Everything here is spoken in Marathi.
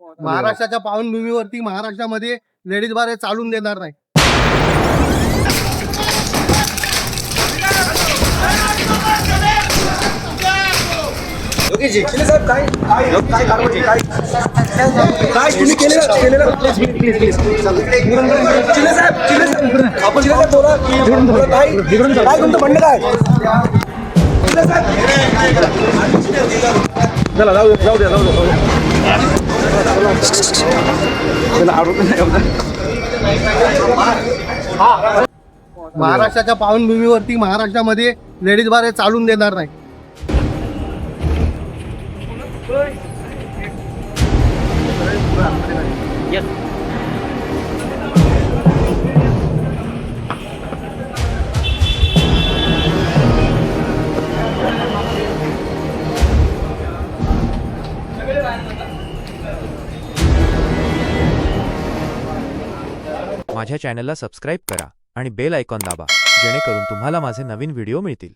महाराष्ट्राच्या पावनभूमीवरती महाराष्ट्रामध्ये लेडीज बार हे चालून देणार नाही. महाराष्ट्राच्या पावनभूमीवरती महाराष्ट्रामध्ये लेडीज बार हे चालून देणार नाही. माझ्या चॅनलला सबस्क्राईब करा आणि बेल आयकॉन दाबा जेणेकरून तुम्हाला माझे नवीन व्हिडिओ मिळतील.